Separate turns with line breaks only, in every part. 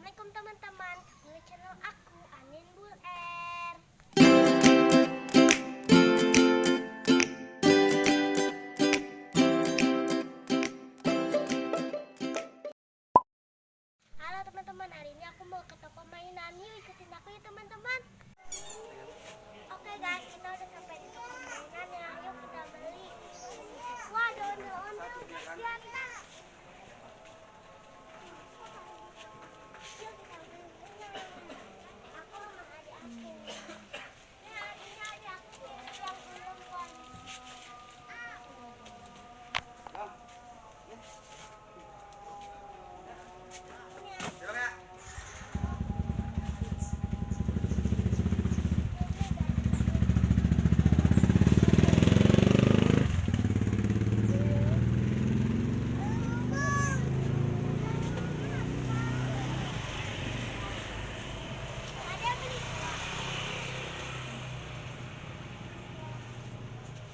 Assalamualaikum teman-teman, di channel aku Anin Bul R. Halo teman-teman, hari ini aku mau ke toko mainan. Yuk ikutin aku ya teman-teman. Oke guys, kita udah sampai di toko mainan ya. Yuk kita beli. Wah, ada ondel-ondel Diana. Yuk kita beli. Aku sama adik aku. Ini adiknya adik aku yang belum wani.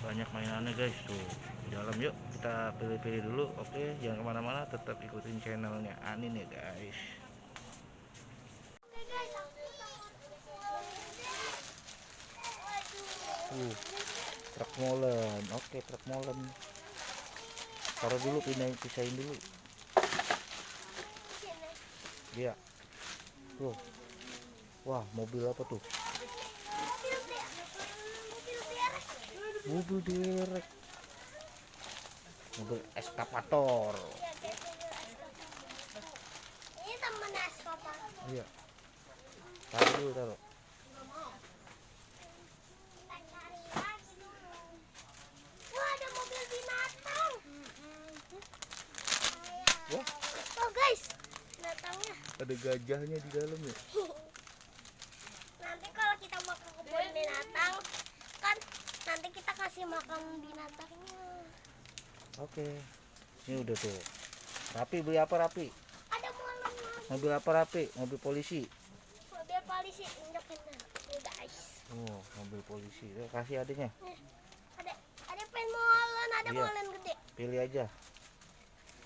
Banyak mainannya guys, tuh di dalam. Yuk kita pilih-pilih dulu. Oke, jangan kemana-mana, tetap ikutin channelnya Anin ya guys.
Oke guys, aku
Tuh truk molen. Oke, truk molen taruh dulu, pisahin dulu. Iya tuh. Wah, mobil apa tuh? Mobil derek, mobil eskavator.
ini temen eskavator.
Iya, taruh dulu, taruh.
Kita cari lagi dulu. Wah, ada mobil binatang.
Wah,
Oh guys, binatangnya.
ada gajahnya di dalam ya.
Nanti kalau kita mau ke kebun binatang, kan nanti kita kasih makan binatangnya.
Oke, ini udah tuh. Rapi, beli apa Rapi?
Ada molen lagi.
Mobil apa Rapi? Mobil polisi.
Mobil polisi injak ini guys.
Oh, mobil polisi. Kasih adanya.
Nih, ada pen molen, ada
Iya.
molen gede.
Pilih aja.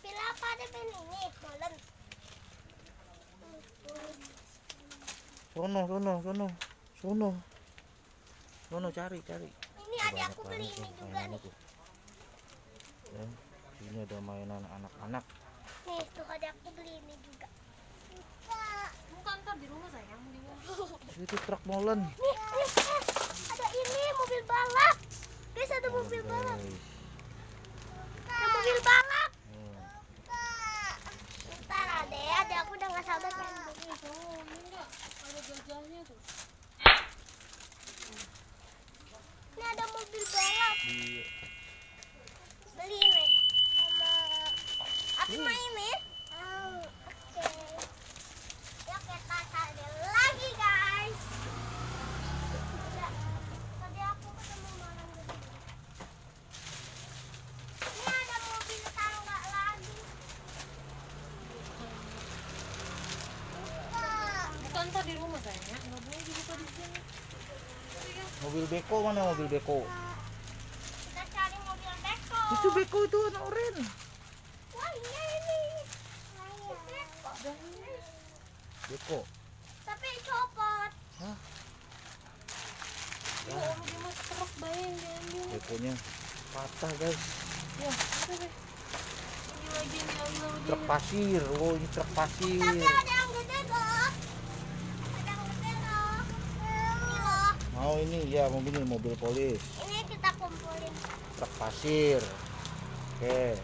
Pilih apa, ada pen ini molen.
Sono cari.
Ini adik aku beli ini juga nih.
Ya, sini ada mainan anak-anak.
Nih tuh adik aku beli ini juga.
Bukan, ntar di rumah sayang dia.
Itu truk molen.
Nih, ada ini mobil balap. Guys, ada mobil balap.
Guys.
Ada mobil balap.
Hmm.
Ntar adek aku udah gak sabar pengen beli.
Oh, enggak. Ada gajahnya tuh.
Ini ada mobil balap.
Iya.
Beli ini sama aku main ini. Oke. Ya kita cari lagi guys. Udah. Tadi aku ketemu malam gede. Ini ada mobil tangga lagi.
Bukan, ntar di rumah sayang. Nggak boleh dibuka di sini.
Mobil beko mana, mobil beko?
Kita cari mobil beko.
Itu beko itu warna oranye.
Wah, ini. Beko.
Beko.
Tapi copot.
Hah?
Ya, dia mah truk bayang diambil.
Bekonya patah guys.
Ya, udah deh. Ini lagi nih, Allah
Truk pasir. Oh, ini truk pasir.
Tapi ada yang gede loh. Ada yang gede loh. Ini loh.
Mau ini ya, mobil polis.
Ini kita kumpulin.
Truk pasir. Oke.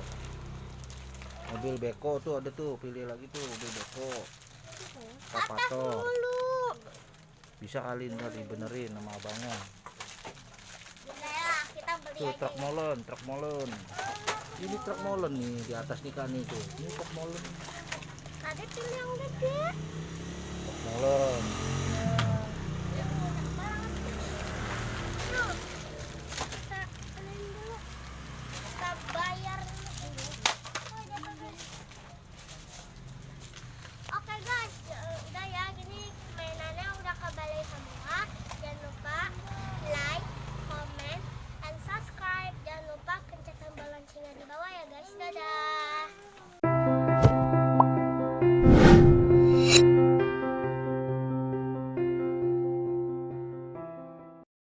Mobil beko tuh ada tuh, pilih lagi tuh mobil beko.
Atas
Eskavator.
dulu.
Bisa kali ntar dibenerin sama abangnya.
Bisa ya, kita beli
Tuh
aja.
truk molen. Ini truk molen nih di atas ikan nih tuh. Ini truk molen.
Tadi pilih yang gede.
Truk molen.